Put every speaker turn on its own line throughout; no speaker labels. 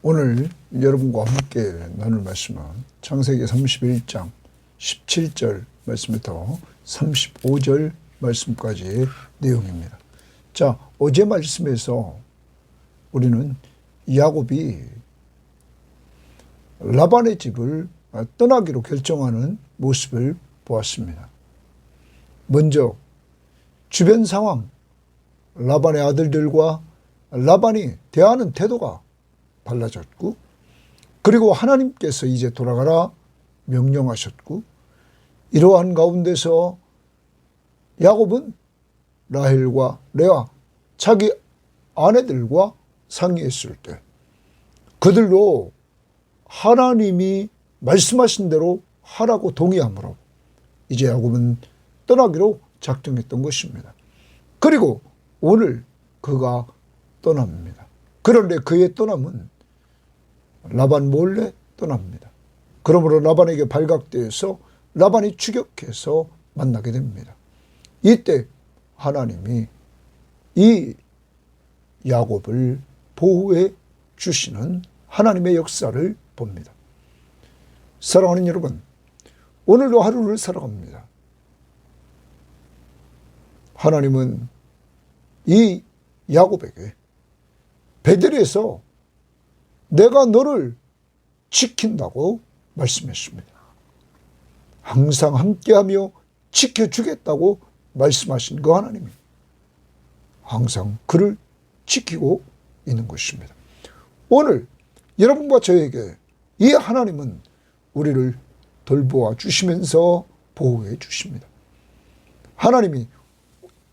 오늘 여러분과 함께 나눌 말씀은 창세기 31장 17절 말씀부터 35절 말씀까지의 내용입니다. 자, 어제 말씀에서 우리는 야곱이 라반의 집을 떠나기로 결정하는 모습을 보았습니다. 먼저 주변 상황, 라반의 아들들과 라반이 대하는 태도가 달라졌고, 그리고 하나님께서 이제 돌아가라 명령하셨고, 이러한 가운데서 야곱은 라헬과 레아 자기 아내들과 상의했을 때 그들로 하나님이 말씀하신 대로 하라고 동의하므로 이제 야곱은 떠나기로 작정했던 것입니다. 그리고 오늘 그가 떠납니다. 그런데 그의 떠남은 라반 몰래 떠납니다. 그러므로 라반에게 발각되어서 라반이 추격해서 만나게 됩니다. 이때 하나님이 이 야곱을 보호해 주시는 하나님의 역사를 봅니다. 사랑하는 여러분, 오늘도 하루를 살아갑니다. 하나님은 이 야곱에게 베델에서 내가 너를 지킨다고 말씀했습니다. 항상 함께하며 지켜주겠다고 말씀하신 그 하나님이 항상 그를 지키고 있는 것입니다. 오늘 여러분과 저에게 이 하나님은 우리를 돌보아 주시면서 보호해 주십니다. 하나님이,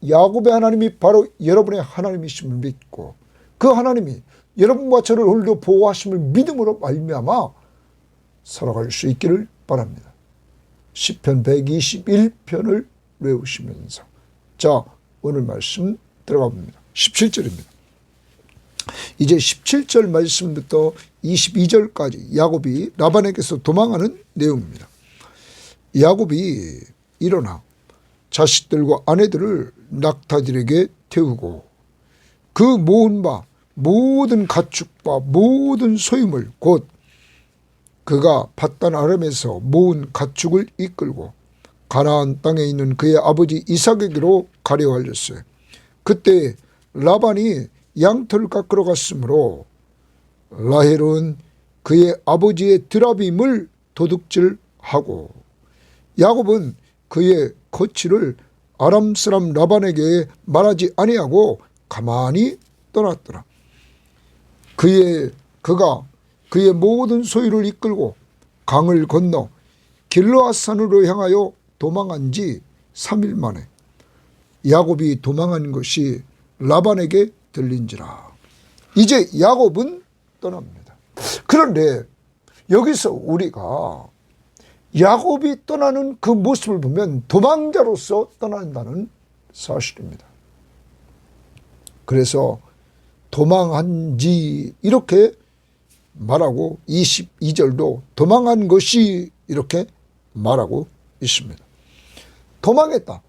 야곱의 하나님이 바로 여러분의 하나님이심을 믿고 그 하나님이 여러분과 저를 오늘도 보호하심을 믿음으로 말미암아 살아갈 수 있기를 바랍니다. 시편 121편을 외우시면서 자, 오늘 말씀 들어가 봅니다. 17절입니다. 이제 17절 말씀부터 22절까지 야곱이 라반에게서 도망하는 내용입니다. 야곱이 일어나 자식들과 아내들을 낙타들에게 태우고 그 모은 바 모든 가축과 모든 소유물 곧 그가 밧단 아람에서 모은 가축을 이끌고 가나안 땅에 있는 그의 아버지 이삭에게로 가려 하였어요. 그때 라반이 양털을 깎으러 갔으므로 라헬은 그의 아버지의 드라빔을 도둑질하고 야곱은 그의 거취를 아람 사람 라반에게 말하지 아니하고 가만히 떠났더라. 그가 그의 모든 소유를 이끌고 강을 건너 길르앗산으로 향하여 도망한 지 3일 만에 야곱이 도망한 것이 라반에게 들린지라. 이제 야곱은 떠납니다. 그런데 여기서 우리가 야곱이 떠나는 그 모습을 보면 도망자로서 떠난다는 사실입니다. 그래서 도망한 지 이렇게 말하고 22절도 도망한 것이 이렇게 말하고 있습니다. 도망했다.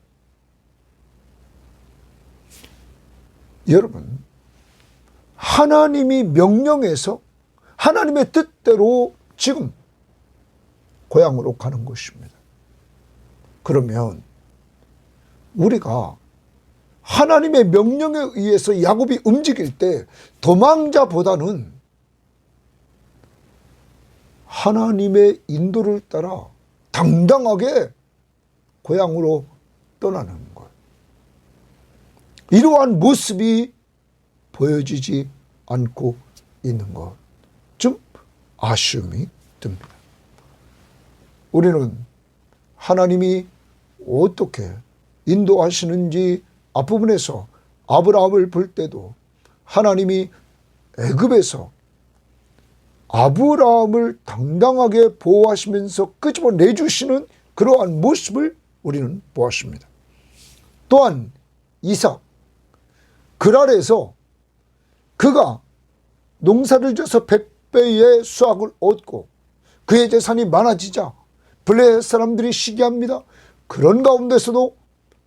여러분, 하나님이 명령해서 하나님의 뜻대로 지금 고향으로 가는 것입니다. 그러면 우리가 하나님의 명령에 의해서 야곱이 움직일 때 도망자보다는 하나님의 인도를 따라 당당하게 고향으로 떠나는 것. 이러한 모습이 보여지지 않고 있는 것. 좀 아쉬움이 듭니다. 우리는 하나님이 어떻게 인도하시는지 앞부분에서 아브라함을 볼 때도 하나님이 애굽에서 아브라함을 당당하게 보호하시면서 끄집어내주시는 그러한 모습을 우리는 보았습니다. 또한 이삭, 그랄에서 그가 농사를 져서 100배의 수확을 얻고 그의 재산이 많아지자 블레셋 사람들이 시기합니다. 그런 가운데서도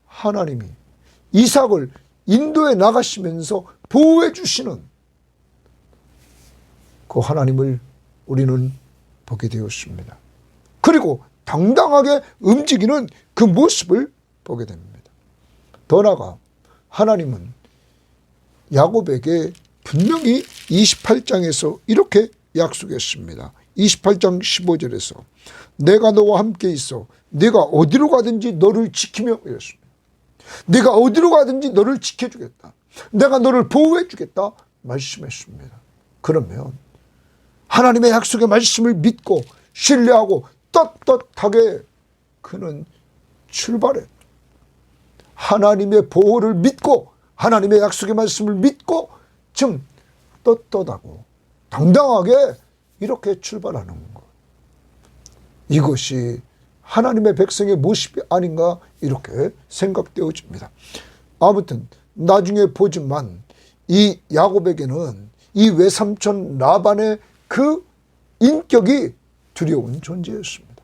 하나님이 이삭을 인도에 나가시면서 보호해 주시는 그 하나님을 우리는 보게 되었습니다. 그리고 당당하게 움직이는 그 모습을 보게 됩니다. 더 나아가 하나님은 야곱에게 분명히 28장에서 이렇게 약속했습니다. 28장 15절에서 내가 너와 함께 있어 네가 어디로 가든지 너를 지키며 이랬습니다. 네가 어디로 가든지 너를 지켜주겠다. 내가 너를 보호해 주겠다 말씀했습니다. 그러면 하나님의 약속의 말씀을 믿고 신뢰하고 떳떳하게 그는 출발해 하나님의 보호를 믿고 하나님의 약속의 말씀을 믿고 좀 떳떳하고 당당하게 이렇게 출발하는 것. 이것이 하나님의 백성의 모습이 아닌가 이렇게 생각되어집니다. 아무튼 나중에 보지만 이 야곱에게는 이 외삼촌 라반의 그 인격이 두려운 존재였습니다.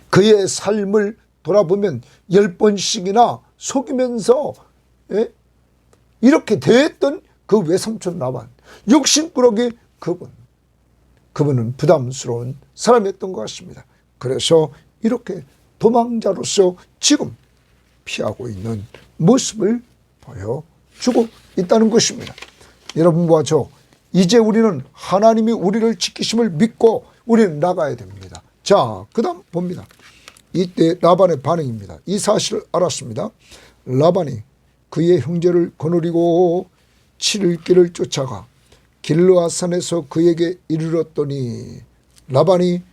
그의 삶을 돌아보면 10번씩이나 속이면서 이렇게 대했던 그 외삼촌 라반, 욕심꾸러기 그분은 부담스러운 사람이었던 것 같습니다. 그래서 이렇게 도망자로서 지금 피하고 있는 모습을 보여주고 있다는 것입니다. 여러분과 저 이제 우리는 하나님이 우리를 지키심을 믿고 우리는 나가야 됩니다. 자, 그 다음 봅니다. 이때 라반의 반응입니다. 이 사실을 알았습니다. 라반이 그의 형제를 거느리고 7일길을 쫓아가 길르앗산에서 그에게 이르렀더니 라반이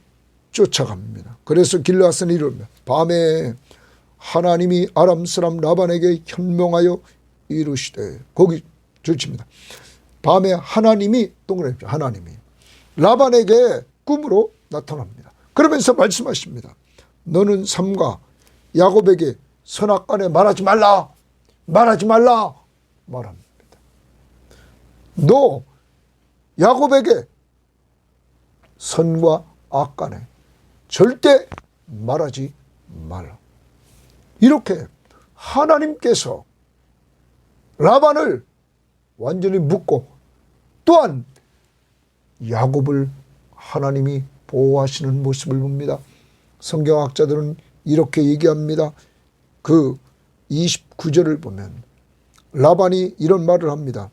쫓아갑니다. 그래서 길르앗산에 이르면 밤에 하나님이 아람 사람 라반에게 현명하여 이르시되 거기 줄칩니다. 밤에 하나님이 동그라미 하나님이 라반에게 꿈으로 나타납니다. 그러면서 말씀하십니다. 너는 삼가 야곱에게 선악간에 말하지 말라 말합니다. 너 야곱에게 선과 악간에 절대 말하지 말라. 이렇게 하나님께서 라반을 완전히 묶고 또한 야곱을 하나님이 보호하시는 모습을 봅니다. 성경학자들은 이렇게 얘기합니다. 그 29절을 보면 라반이 이런 말을 합니다.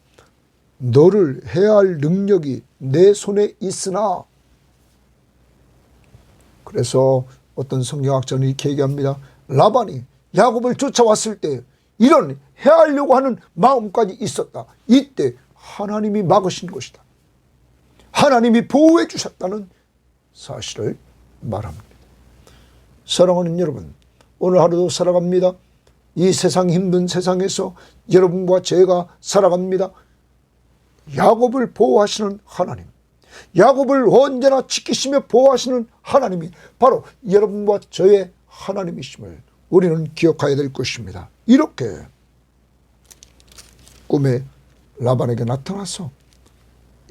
너를 해야 할 능력이 내 손에 있으나, 그래서 어떤 성경학자는 이렇게 얘기합니다. 라반이 야곱을 쫓아왔을 때 이런 해하려고 하는 마음까지 있었다. 이때 하나님이 막으신 것이다. 하나님이 보호해 주셨다는 사실을 말합니다. 사랑하는 여러분, 오늘 하루도 살아갑니다. 이 세상 힘든 세상에서 여러분과 제가 살아갑니다. 야곱을 보호하시는 하나님, 야곱을 언제나 지키시며 보호하시는 하나님이 바로 여러분과 저의 하나님이심을 우리는 기억해야 될 것입니다. 이렇게 꿈에 라반에게 나타나서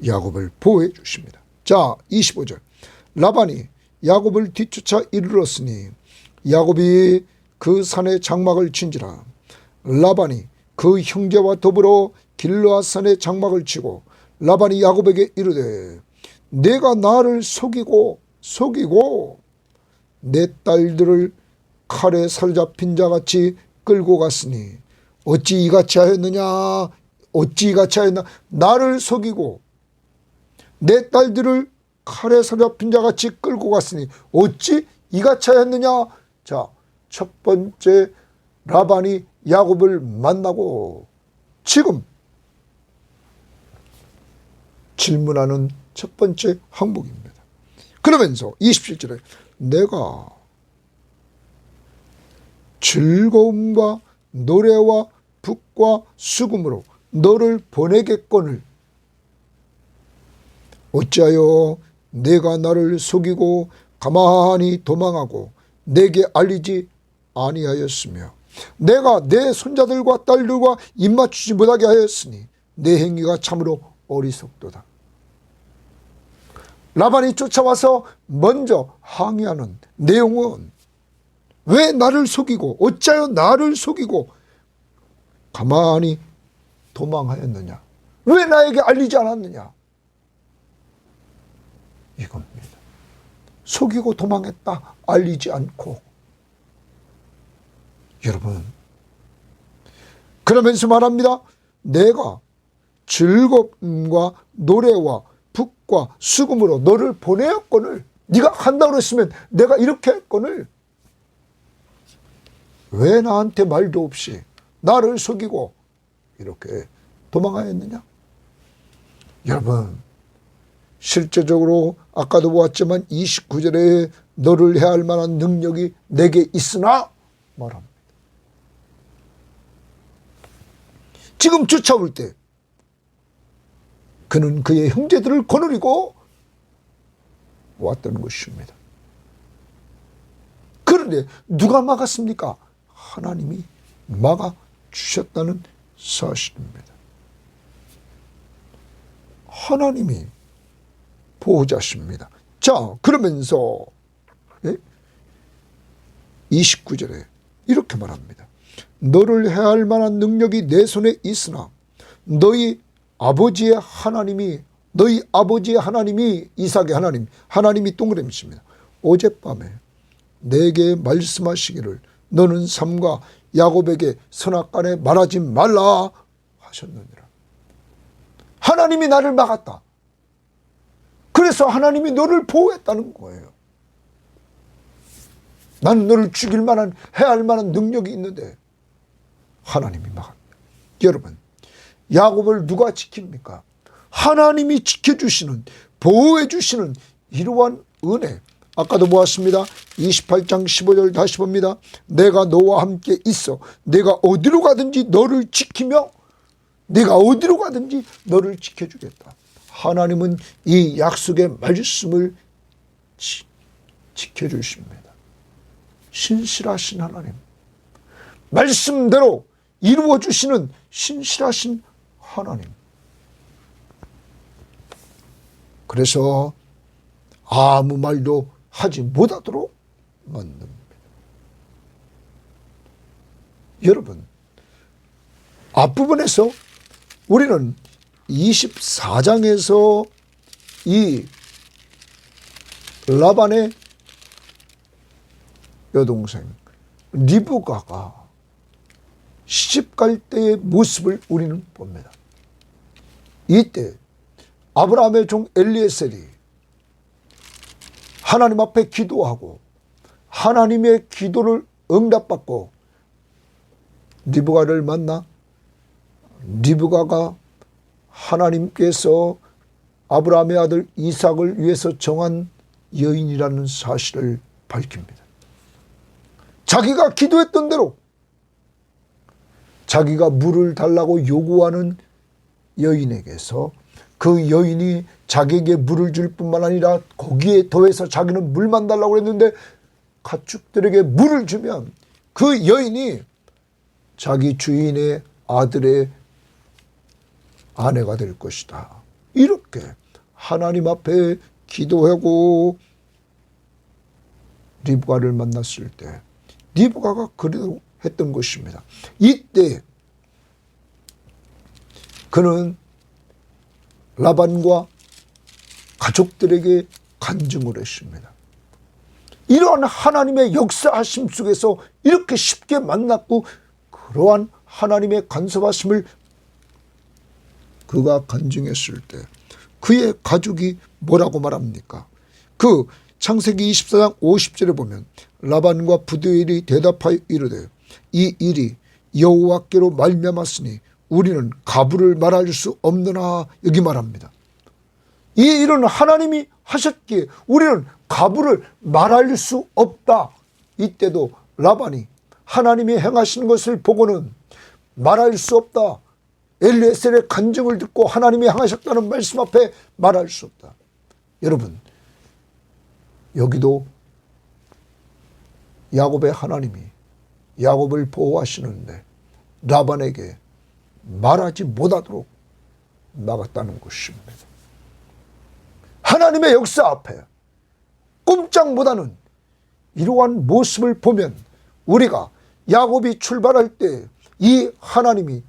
야곱을 보호해 주십니다. 자, 25절. 라반이 야곱을 뒤쫓아 이르렀으니 야곱이 그 산에 장막을 친지라. 라반이 그 형제와 더불어 길르앗산에 장막을 치고 라반이 야곱에게 이르되 내가 나를 속이고 내 딸들을 칼에 사로잡힌 자같이 끌고 갔으니 어찌 이같이 하였느냐. 나를 속이고 내 딸들을 칼에 사로잡힌 자같이 끌고 갔으니 어찌 이같이 하였느냐. 자, 첫 번째 라반이 야곱을 만나고 지금 질문하는 첫 번째 항목입니다. 그러면서 27절에 내가 즐거움과 노래와 북과 수금으로 너를 보내겠거늘 어찌하여 내가 나를 속이고 가만히 도망하고 내게 알리지 아니하였으며 내가 내 손자들과 딸들과 입맞추지 못하게 하였으니 내 행위가 참으로 어리석도다. 라반이 쫓아와서 먼저 항의하는 내용은 왜 나를 속이고 어찌하여 나를 속이고 가만히 도망하였느냐. 왜 나에게 알리지 않았느냐. 이겁니다. 속이고 도망했다 알리지 않고. 여러분, 그러면서 말합니다. 내가 즐거움과 노래와 북과 수금으로 너를 보내었거늘, 네가 간다고 했으면 내가 이렇게 했거늘 왜 나한테 말도 없이 나를 속이고 이렇게 도망하였느냐? 여러분, 실제적으로 아까도 보았지만 29절에 너를 해야 할 만한 능력이 내게 있으나 말합니다. 지금 쫓아올 때 그는 그의 형제들을 거느리고 왔다는 것입니다. 그런데 누가 막았습니까? 하나님이 막아주셨다는 사실입니다. 하나님이 보호자십니다. 자, 그러면서 29절에 이렇게 말합니다. 너를 해야 할 만한 능력이 내 손에 있으나 너희 아버지의 하나님이 이삭의 하나님이 동그라미십니다. 어젯밤에 내게 말씀하시기를 너는 삼가 야곱에게 선악간에 말하지 말라 하셨느니라. 하나님이 나를 막았다. 그래서 하나님이 너를 보호했다는 거예요. 나는 너를 죽일 만한, 해야 할 만한 능력이 있는데 하나님이 막았다. 여러분, 야곱을 누가 지킵니까? 하나님이 지켜주시는, 보호해주시는 이러한 은혜. 아까도 보았습니다. 28장 15절 다시 봅니다. 내가 너와 함께 있어 내가 어디로 가든지 너를 지키며 내가 어디로 가든지 너를 지켜주겠다. 하나님은 이 약속의 말씀을 지켜주십니다. 신실하신 하나님, 말씀대로 이루어주시는 신실하신 하나님. 그래서 아무 말도 하지 못하도록 만듭니다. 여러분, 앞부분에서 우리는 24장에서 이 라반의 여동생 리브가가 시집갈 때의 모습을 우리는 봅니다. 이때 아브라함의 종 엘리에셀이 하나님 앞에 기도하고 하나님의 기도를 응답받고 리브가를 만나 리브가가 하나님께서 아브라함의 아들 이삭을 위해서 정한 여인이라는 사실을 밝힙니다. 자기가 기도했던 대로 자기가 물을 달라고 요구하는 여인에게서 그 여인이 자기에게 물을 줄 뿐만 아니라 거기에 더해서 자기는 물만 달라고 했는데 가축들에게 물을 주면 그 여인이 자기 주인의 아들의 아내가 될 것이다. 이렇게 하나님 앞에 기도하고 리브가를 만났을 때 리브가가 그래도 했던 것입니다. 이때 그는 라반과 가족들에게 간증을 했습니다. 이러한 하나님의 역사하심 속에서 이렇게 쉽게 만났고 그러한 하나님의 간섭하심을 그가 간증했을 때 그의 가족이 뭐라고 말합니까? 그 창세기 24장 50절에 보면 라반과 부두엘이 대답하여 이르되 이 일이 여호와께로 말미암았으니 우리는 가부를 말할 수 없느나 여기 말합니다. 이 일은 하나님이 하셨기에 우리는 가부를 말할 수 없다. 이때도 라반이 하나님이 행하신 것을 보고는 말할 수 없다. 엘리에셀의 간증을 듣고 하나님이 행하셨다는 말씀 앞에 말할 수 없다. 여러분, 여기도 야곱의 하나님이 야곱을 보호하시는데 라반에게 말하지 못하도록 막았다는 것입니다. 하나님의 역사 앞에 꼼짝 못하는 이러한 모습을 보면 우리가 야곱이 출발할 때 이 하나님이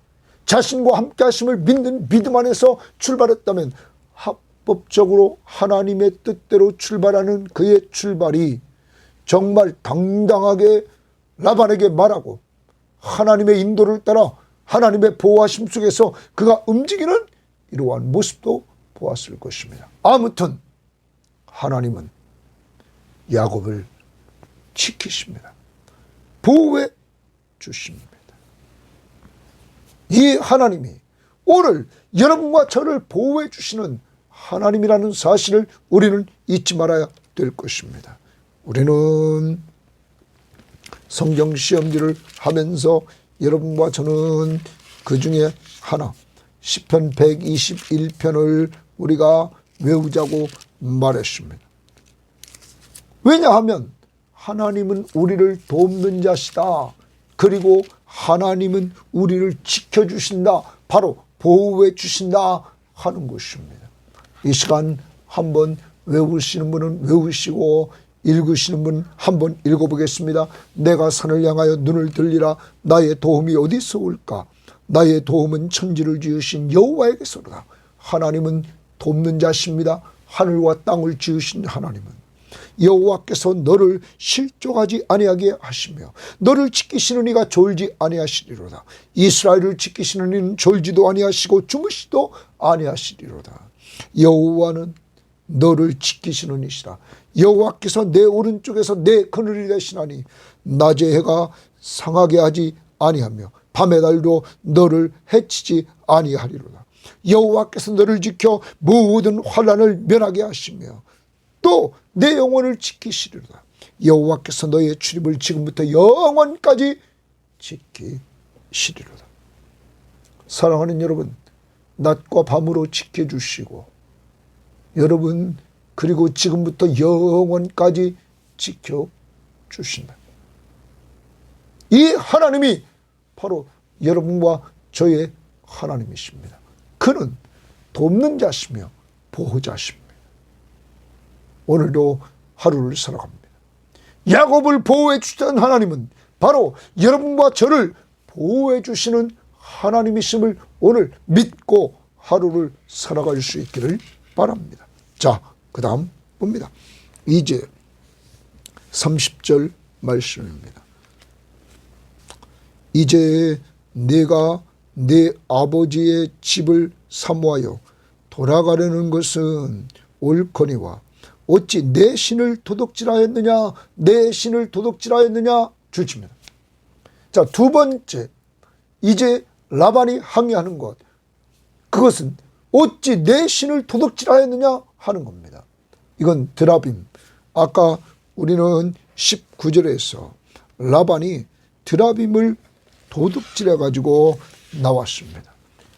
자신과 함께 하심을 믿는 믿음 안에서 출발했다면 율법적으로 하나님의 뜻대로 출발하는 그의 출발이 정말 당당하게 라반에게 말하고 하나님의 인도를 따라 하나님의 보호하심 속에서 그가 움직이는 이러한 모습도 보았을 것입니다. 아무튼 하나님은 야곱을 지키십니다. 보호해 주십니다. 이 하나님이 오늘 여러분과 저를 보호해 주시는 하나님이라는 사실을 우리는 잊지 말아야 될 것입니다. 우리는 성경 시험지를 하면서 여러분과 저는 그 중에 하나 시편 121편을 우리가 외우자고 말했습니다. 왜냐하면 하나님은 우리를 돕는 자시다. 그리고 하나님은 우리를 지켜주신다. 바로 보호해 주신다 하는 것입니다. 이 시간 한번 외우시는 분은 외우시고 읽으시는 분 한번 읽어보겠습니다. 내가 산을 향하여 눈을 들리라. 나의 도움이 어디서 올까? 나의 도움은 천지를 지으신 여호와에게서로다. 하나님은 돕는 자십니다. 하늘과 땅을 지으신 하나님은 여호와께서 너를 실족하지 아니하게 하시며 너를 지키시는 이가 졸지 아니하시리로다. 이스라엘을 지키시는 이는 졸지도 아니하시고 주무시도 아니하시리로다. 여호와는 너를 지키시는 이시라. 여호와께서 내 오른쪽에서 내 그늘이 되시나니 낮의 해가 상하게 하지 아니하며 밤의 달도 너를 해치지 아니하리로다. 여호와께서 너를 지켜 모든 환난을 면하게 하시며 또 내 영혼을 지키시리로다. 여호와께서 너의 출입을 지금부터 영원까지 지키시리로다. 사랑하는 여러분, 낮과 밤으로 지켜주시고 여러분 그리고 지금부터 영원까지 지켜주신다. 이 하나님이 바로 여러분과 저의 하나님이십니다. 그는 돕는 자시며 보호자십니다. 오늘도 하루를 살아갑니다. 야곱을 보호해 주시던 하나님은 바로 여러분과 저를 보호해 주시는 하나님이심을 오늘 믿고 하루를 살아갈 수 있기를 바랍니다. 자, 그 다음 봅니다. 이제 30절 말씀입니다. 이제 내가 내 아버지의 집을 사모하여 돌아가려는 것은 옳거니와 어찌 내 신을 도둑질하였느냐 내 신을 도둑질하였느냐 주십니다. 자, 두 번째, 이제 라반이 항의하는 것, 그것은 어찌 내 신을 도둑질하였느냐 하는 겁니다. 이건 드라빔. 아까 우리는 19절에서 라반이 드라빔을 도둑질해 가지고 나왔습니다.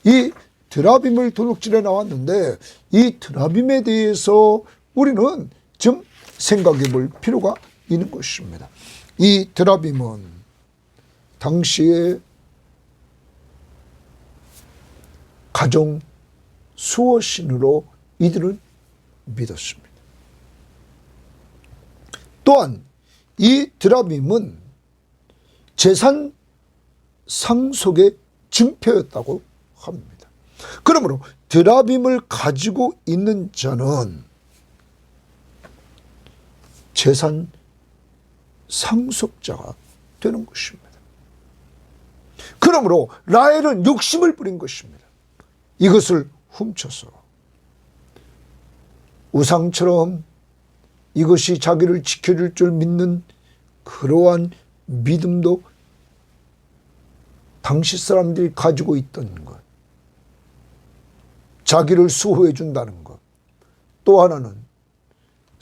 이 드라빔을 도둑질해 나왔는데 이 드라빔에 대해서 우리는 좀 생각해 볼 필요가 있는 것입니다. 이 드라빔은 당시에 가정 수호신으로 이들은 믿었습니다. 또한 이 드라빔은 재산 상속의 증표였다고 합니다. 그러므로 드라빔을 가지고 있는 자는 재산 상속자가 되는 것입니다. 그러므로 라헬은 욕심을 부린 것입니다. 이것을 훔쳐서 우상처럼 이것이 자기를 지켜줄 줄 믿는 그러한 믿음도 당시 사람들이 가지고 있던 것, 자기를 수호해 준다는 것, 또 하나는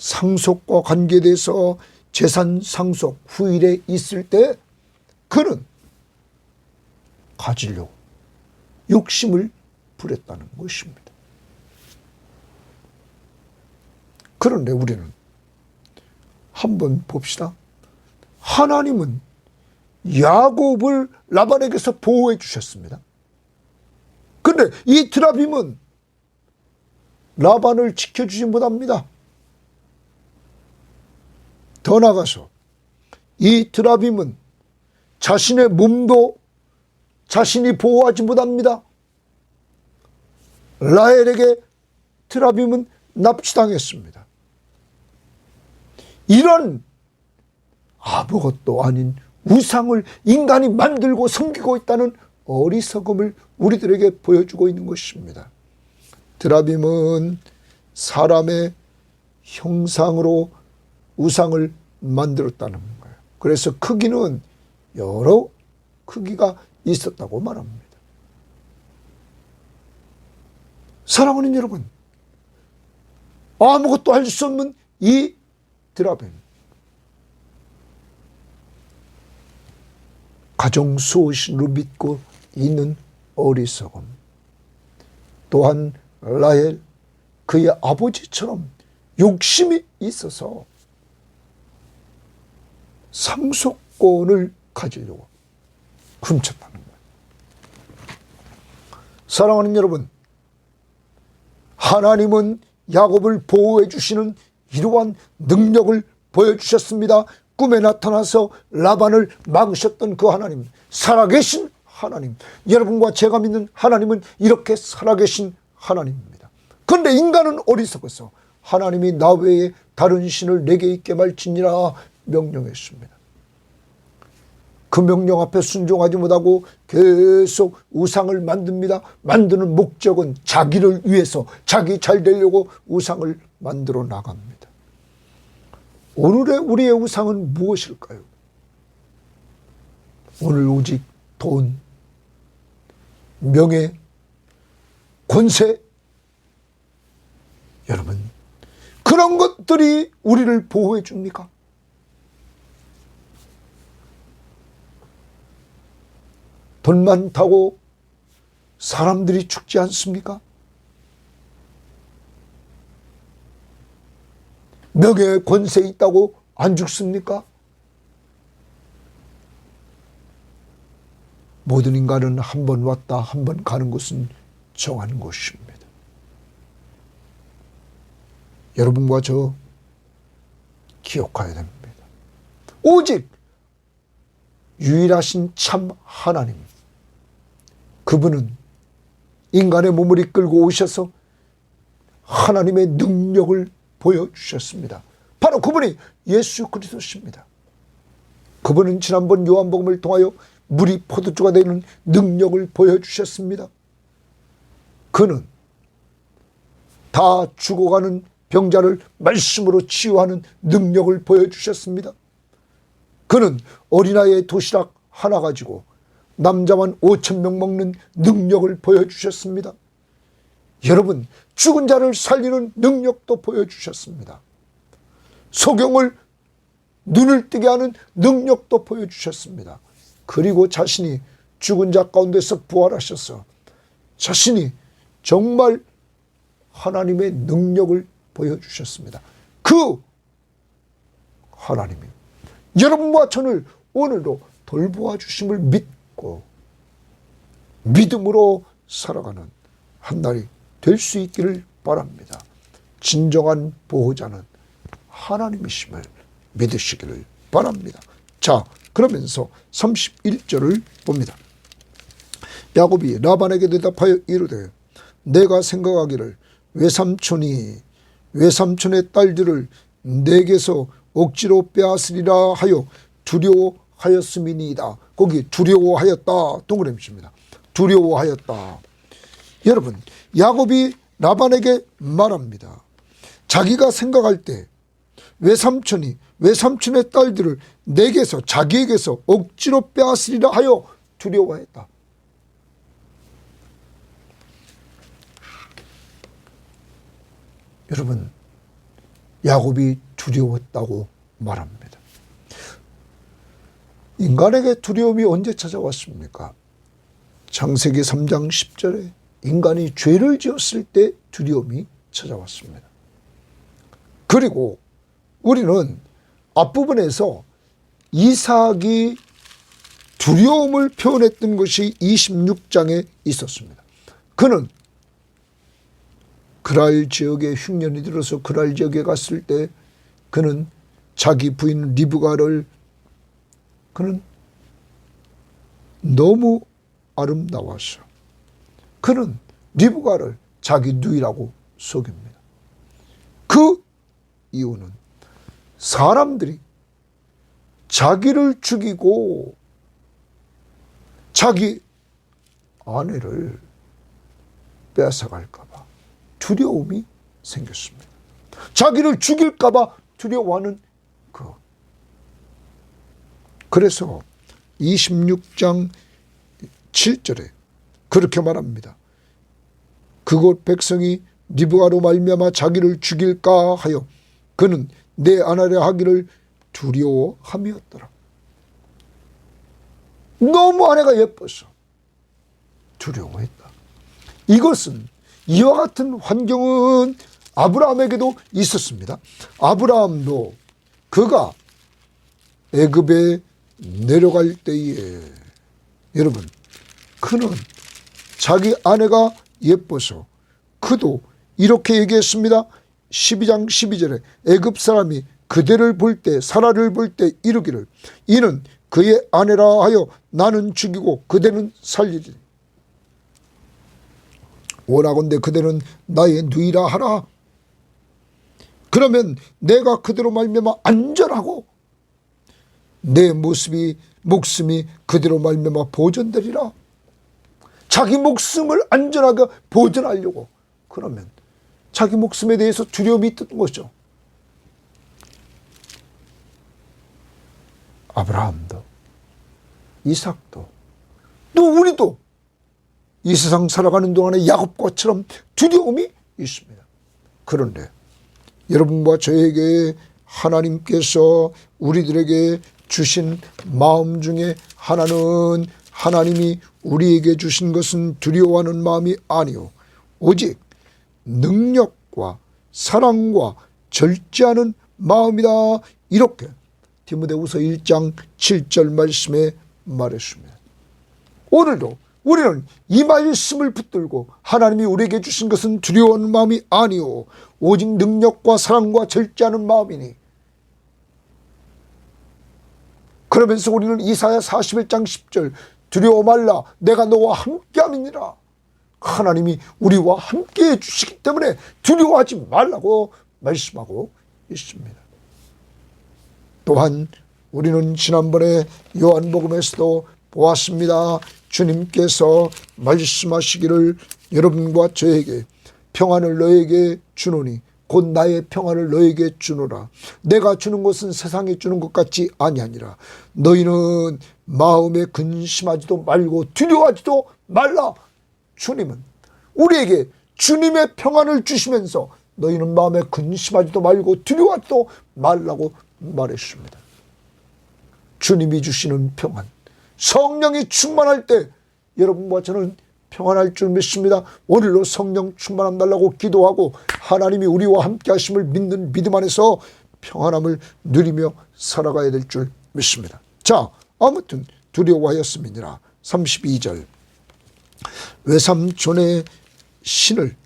상속과 관계돼서 재산 상속 후일에 있을 때 그는 가지려고 욕심을 부렸다는 것입니다. 그런데 우리는 한번 봅시다. 하나님은 야곱을 라반에게서 보호해 주셨습니다. 그런데 이 드라빔은 라반을 지켜주지 못합니다. 더 나아가서 이 드라빔은 자신의 몸도 자신이 보호하지 못합니다. 라헬에게 드라빔은 납치당했습니다. 이런 아무것도 아닌 우상을 인간이 만들고 섬기고 있다는 어리석음을 우리들에게 보여주고 있는 것입니다. 드라빔은 사람의 형상으로 우상을 만들었다는 거예요. 그래서 크기는 여러 크기가 있었다고 말합니다. 사랑하는 여러분, 아무것도 할 수 없는 이 드라빔, 가정 수호신으로 믿고 있는 어리석음, 또한 라헬, 그의 아버지처럼 욕심이 있어서 상속권을 가지려고 훔쳤다는 거예요. 사랑하는 여러분, 하나님은 야곱을 보호해 주시는 이러한 능력을 보여주셨습니다. 꿈에 나타나서 라반을 막으셨던 그 하나님, 살아계신 하나님, 여러분과 제가 믿는 하나님은 이렇게 살아계신 하나님입니다. 그런데 인간은 어리석어서 하나님이 나 외에 다른 신을 내게 있게 말지니라 명령했습니다. 그 명령 앞에 순종하지 못하고 계속 우상을 만듭니다. 만드는 목적은 자기를 위해서, 자기 잘 되려고 우상을 만들어 나갑니다. 오늘의 우리의 우상은 무엇일까요? 오늘 오직 돈, 명예, 권세, 여러분, 그런 것들이 우리를 보호해 줍니까? 돈 많다고 사람들이 죽지 않습니까? 명예, 권세 있다고 안 죽습니까? 모든 인간은 한 번 왔다 한 번 가는 곳은 정한 곳입니다. 여러분과 저 기억해야 됩니다. 오직 유일하신 참 하나님, 그분은 인간의 몸을 이끌고 오셔서 하나님의 능력을 보여주셨습니다. 바로 그분이 예수 그리스도십니다. 그분은 지난번 요한복음을 통하여 물이 포도주가 되는 능력을 보여주셨습니다. 그는 다 죽어가는 병자를 말씀으로 치유하는 능력을 보여주셨습니다. 그는 어린아이의 도시락 하나 가지고 남자만 5,000명 먹는 능력을 보여주셨습니다. 여러분, 죽은 자를 살리는 능력도 보여주셨습니다. 소경을 눈을 뜨게 하는 능력도 보여주셨습니다. 그리고 자신이 죽은 자 가운데서 부활하셔서 자신이 정말 하나님의 능력을 보여주셨습니다. 그 하나님이 여러분과 저를 오늘도 돌보아 주심을 믿고 믿음으로 살아가는 한 날이 될 수 있기를 바랍니다. 진정한 보호자는 하나님이심을 믿으시기를 바랍니다. 자, 그러면서 31절을 봅니다. 야곱이 라반에게 대답하여 이르되 내가 생각하기를 외삼촌의 딸들을 내게서 억지로 빼앗으리라 하여 두려워하였음이니이다. 거기 두려워하였다 동그라미입니다. 두려워하였다. 여러분, 야곱이 라반에게 말합니다. 자기가 생각할 때 외삼촌의 딸들을 내게서, 자기에게서 억지로 빼앗으리라 하여 두려워했다. 여러분, 야곱이 두려웠다고 말합니다. 인간에게 두려움이 언제 찾아왔습니까? 창세기 3장 10절에 인간이 죄를 지었을 때 두려움이 찾아왔습니다. 그리고 우리는 앞부분에서 이삭이 두려움을 표현했던 것이 26장에 있었습니다. 그는 그랄 지역에 흉년이 들어서 그랄 지역에 갔을 때 그는 자기 부인 리브가를, 그는 너무 아름다워서 그는 리브가를 자기 누이라고 속입니다. 그 이유는 사람들이 자기를 죽이고 자기 아내를 뺏어갈까 봐 두려움이 생겼습니다. 자기를 죽일까 봐 두려워하는 것. 그래서 26장 7절에 그렇게 말합니다. 그곳 백성이 리브가로 말미암아 자기를 죽일까 하여 그는 내 아내라 하기를 두려워함이었더라. 너무 아내가 예뻐서 두려워했다. 이것은 이와 같은 환경은 아브라함에게도 있었습니다. 아브라함도 그가 애굽에 내려갈 때에 여러분 그는 자기 아내가 예뻐서 그도 이렇게 얘기했습니다. 12장 12절에 애굽 사람이 그대를 볼 때 사라를 볼 때 이르기를 이는 그의 아내라 하여 나는 죽이고 그대는 살리리. 원하건대 그대는 나의 누이라 하라. 그러면 내가 그대로 말미암아 안전하고 내 목숨이 그대로 말미암아 보존되리라. 자기 목숨을 안전하게 보존하려고 그러면 자기 목숨에 대해서 두려움이 있던 것이죠. 아브라함도 이삭도 또 우리도 이 세상 살아가는 동안에 야곱과처럼 두려움이 있습니다. 그런데 여러분과 저에게 하나님께서 우리들에게 주신 마음 중에 하나는 하나님이 우리에게 주신 것은 두려워하는 마음이 아니요 오직 능력과 사랑과 절제하는 마음이다. 이렇게 디모데후서 1장 7절 말씀에 말했습니다. 오늘도 우리는 이 말씀을 붙들고 하나님이 우리에게 주신 것은 두려워하는 마음이 아니요 오직 능력과 사랑과 절제하는 마음이니 그러면서 우리는 이사야 41장 10절 두려워 말라 내가 너와 함께함이니라. 하나님이 우리와 함께해 주시기 때문에 두려워하지 말라고 말씀하고 있습니다. 또한 우리는 지난번에 요한복음에서도 보았습니다. 주님께서 말씀하시기를 여러분과 저에게 평안을 너에게 주노니 곧 나의 평안을 너에게 주노라. 내가 주는 것은 세상에 주는 것 같지 아니하니라. 너희는 마음에 근심하지도 말고 두려워하지도 말라. 주님은 우리에게 주님의 평안을 주시면서 너희는 마음에 근심하지도 말고 두려워하지도 말라고 말했습니다. 주님이 주시는 평안, 성령이 충만할 때 여러분과 저는 평안할 줄 믿습니다. 오늘로 성령 충만함 달라고 기도하고 하나님이 우리와 함께 하심을 믿는 믿음 안에서 평안함을 누리며 살아가야 될 줄 믿습니다. 자, 아무튼 두려워하였음이니라. 32절 외삼촌의 신을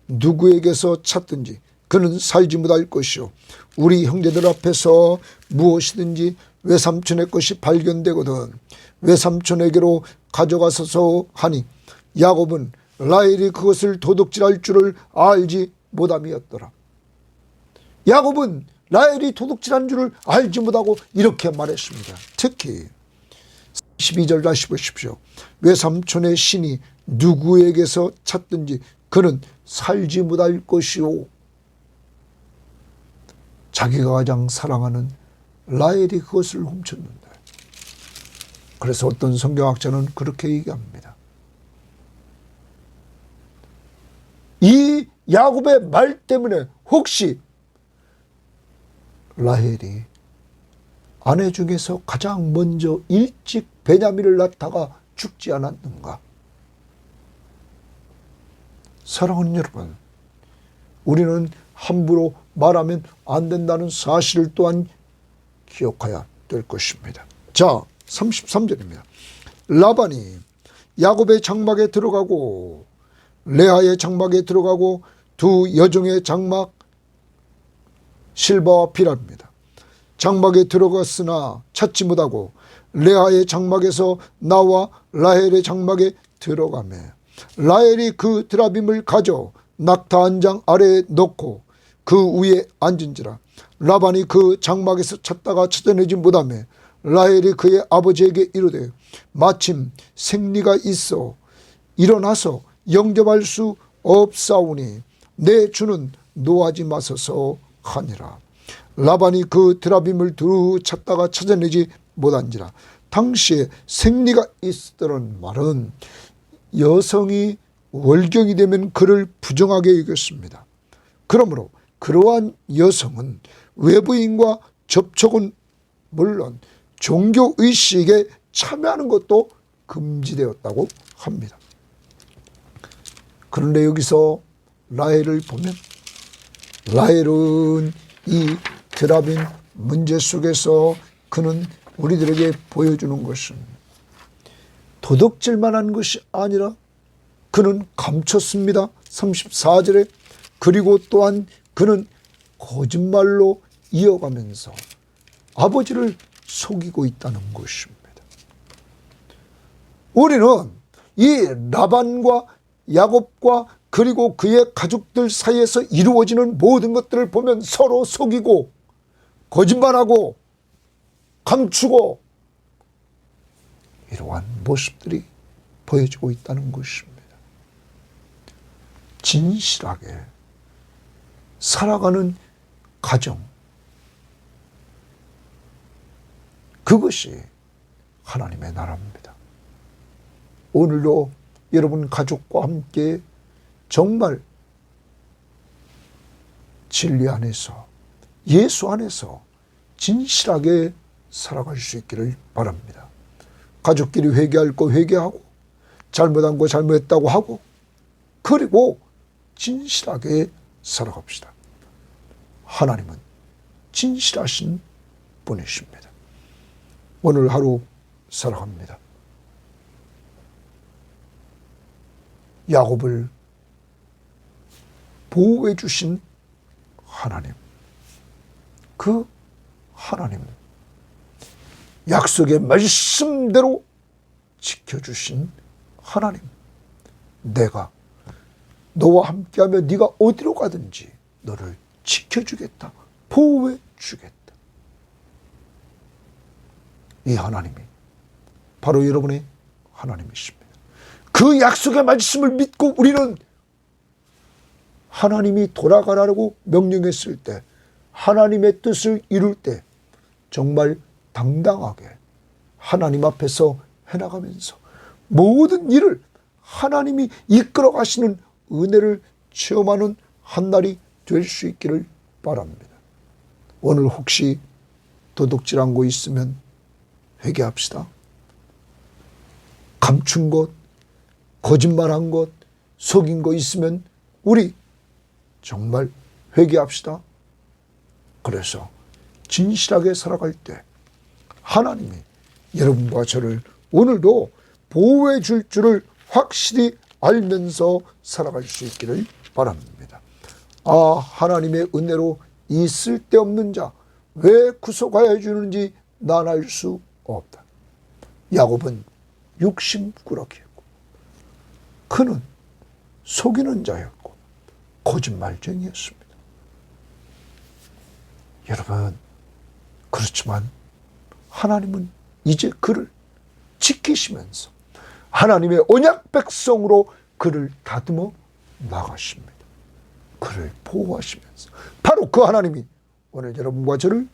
누구에게서 찾든지 그는 살지 못할 것이요 우리 형제들 앞에서 무엇이든지 외삼촌의 것이 발견되거든 외삼촌에게로 가져가소서 하니 야곱은 라헬이 그것을 도둑질할 줄을 알지 못함이었더라. 야곱은 라헬이 도둑질한 줄을 알지 못하고 이렇게 말했습니다. 특히 12절 다시 보십시오. 외삼촌의 신이 누구에게서 찾든지 그는 살지 못할 것이요. 자기가 가장 사랑하는 라헬이 그것을 훔쳤는데 그래서 어떤 성경학자는 그렇게 얘기합니다. 이 야곱의 말 때문에 혹시 라헬이 아내 중에서 가장 먼저 일찍 베냐민을 낳다가 죽지 않았는가? 사랑하는 여러분, 우리는 함부로 말하면 안 된다는 사실을 또한 기억해야 될 것입니다. 자, 33절입니다. 라반이 야곱의 장막에 들어가고 레아의 장막에 들어가고 두 여종의 장막 실바와 비랍니다. 장막에 들어갔으나 찾지 못하고 레아의 장막에서 나와 라헬의 장막에 들어가매 라헬이 그 드라빔을 가져 낙타 한 장 아래에 넣고 그 위에 앉은지라. 라반이 그 장막에서 찾다가 찾아내지 못하며 라헬이 그의 아버지에게 이르되 마침 생리가 있어 일어나서 영접할 수 없사오니 내 주는 노하지 마소서 하니라. 라반이 그 드라빔을 두루 찾다가 찾아내지 못한지라. 당시에 생리가 있었다는 말은 여성이 월경이 되면 그를 부정하게 여겼습니다. 그러므로 그러한 여성은 외부인과 접촉은 물론 종교의식에 참여하는 것도 금지되었다고 합니다. 그런데 여기서 라헬을 보면 라헬은 이 드라빔 문제 속에서 그는 우리들에게 보여주는 것은 도둑질만한 것이 아니라 그는 감췄습니다. 34절에. 그리고 또한 그는 거짓말로 이어가면서 아버지를 속이고 있다는 것입니다. 우리는 이 라반과 야곱과 그리고 그의 가족들 사이에서 이루어지는 모든 것들을 보면 서로 속이고 거짓말하고 감추고 이러한 모습들이 보여지고 있다는 것입니다. 진실하게 살아가는 가정, 그것이 하나님의 나라입니다. 오늘도 여러분 가족과 함께 정말 진리 안에서 예수 안에서 진실하게 살아갈 수 있기를 바랍니다. 가족끼리 회개할 거 회개하고 잘못한 거 잘못했다고 하고 그리고 진실하게 살아갑시다. 하나님은 진실하신 분이십니다. 오늘 하루 살아갑니다. 야곱을 보호해 주신 하나님, 그 하나님, 약속의 말씀대로 지켜주신 하나님, 내가 너와 함께하며 네가 어디로 가든지 너를 지켜주겠다, 보호해 주겠다. 이 하나님이 바로 여러분의 하나님이십니다. 그 약속의 말씀을 믿고 우리는 하나님이 돌아가라고 명령했을 때, 하나님의 뜻을 이룰 때 정말 당당하게 하나님 앞에서 해나가면서 모든 일을 하나님이 이끌어 가시는 은혜를 체험하는 한 날이 될 수 있기를 바랍니다. 오늘 혹시 도둑질한 거 있으면 회개합시다. 감춘 것, 거짓말한 것, 속인 거 있으면 우리 정말 회개합시다. 그래서 진실하게 살아갈 때 하나님이 여러분과 저를 오늘도 보호해 줄 줄을 확실히 알면서 살아갈 수 있기를 바랍니다. 아, 하나님의 은혜로 이 쓸데없는 자 왜 구속하여 주는지 난 알 수 없다. 야곱은 육심꾸러기였고 그는 속이는 자였고 거짓말쟁이였습니다. 여러분, 그렇지만 하나님은 이제 그를 지키시면서 하나님의 언약 백성으로 그를 다듬어 나가십니다. 그를 보호하시면서 바로 그 하나님이 오늘 여러분과 저를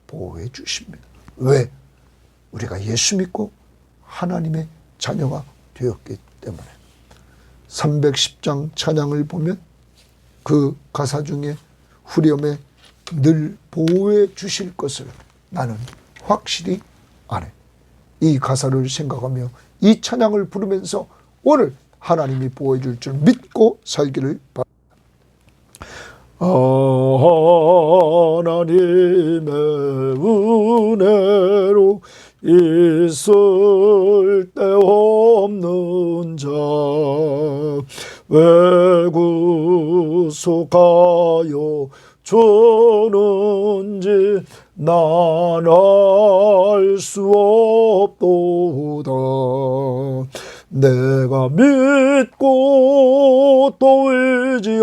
보호해 주십니다. 왜? 우리가 예수 믿고 하나님의 자녀가 되었기 때문에. 310장 찬양을 보면 그 가사 중에 후렴에 늘 보호해 주실 것을 나는 확실히 아네. 이 가사를 생각하며 이 찬양을 부르면서 오늘 하나님이 보호해 줄 줄 믿고 살기를 바랍니다. 하나님의 은혜로 있을 데 없는 자 왜 구속하여 주는지 난 알 수 없도다. 내가 믿고 또 의지함은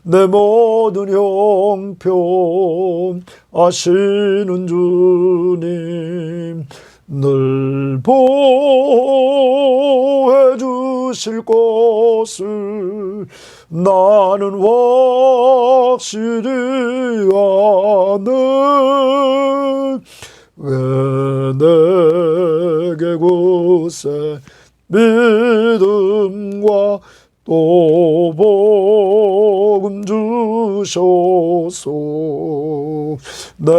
내 모든 형편 아시는 주님 늘 보호해 주실 것을 나는 확실히 아네. 왜 내게 굳세 믿음과 또 복음 주셔서 내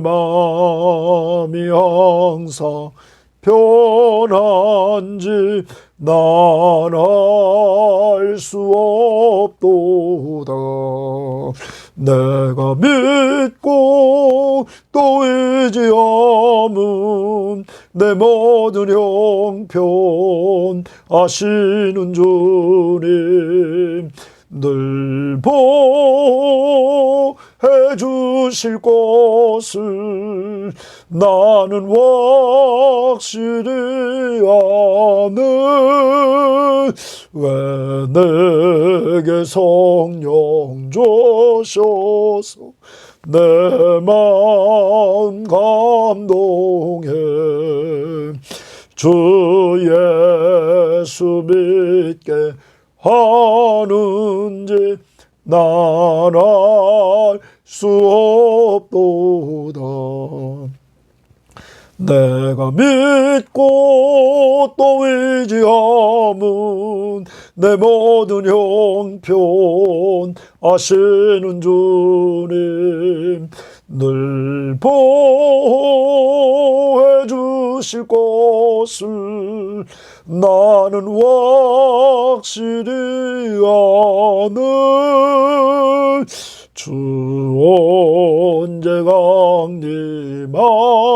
마음이 항상 편한지 난 알 수 없도다. 내가 믿고 또 의지함은 내 모든 형편 아시는 주님 늘 보호해 주실 것을 나는 확실히 아네. 왜 내게 성령 주셔서 내 마음 감동해 주 예수 믿게 하는지 난 알 수 없도다. 내가 믿고 또 의지함은 내 모든 형편 아시는 주님 늘 보호해 주실 것을 나는 확실히 아네. 주 언제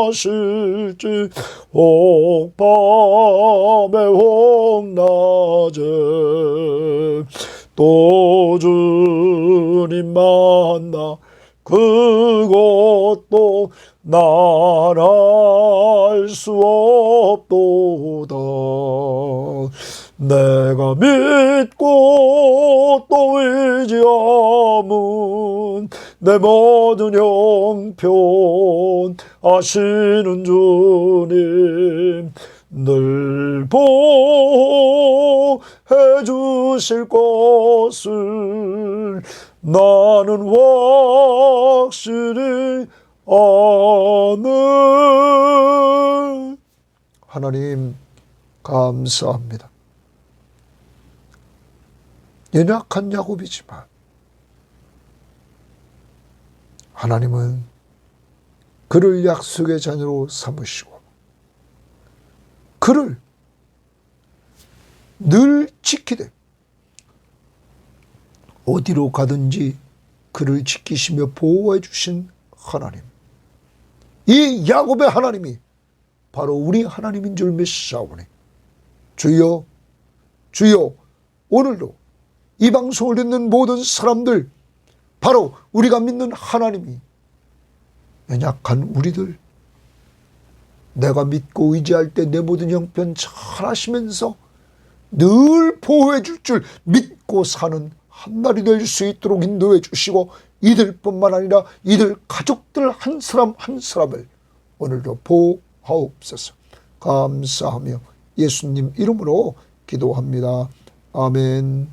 강림하실지 혹 밤에 혹 낮에 또 주님 만나 그것도 난 알 수 없도다. 내가 믿고 또 의지함은 내 모든 형편 아시는 주님 늘 보호해 주실 것을 나는 확실히 아네. 하나님 감사합니다. 연약한 야곱이지만 하나님은 그를 약속의 자녀로 삼으시고 그를 늘 지키되 어디로 가든지 그를 지키시며 보호해 주신 하나님, 이 야곱의 하나님이 바로 우리 하나님인 줄 믿사오니 주여 주여 오늘도 이 방송을 듣는 모든 사람들 바로 우리가 믿는 하나님이 연약한 우리들 내가 믿고 의지할 때 내 모든 형편 잘 하시면서 늘 보호해 줄 줄 믿고 사는 한날이 될 수 있도록 인도해 주시고 이들뿐만 아니라 이들 가족들 한 사람 한 사람을 오늘도 보호하옵소서. 감사하며 예수님 이름으로 기도합니다. 아멘.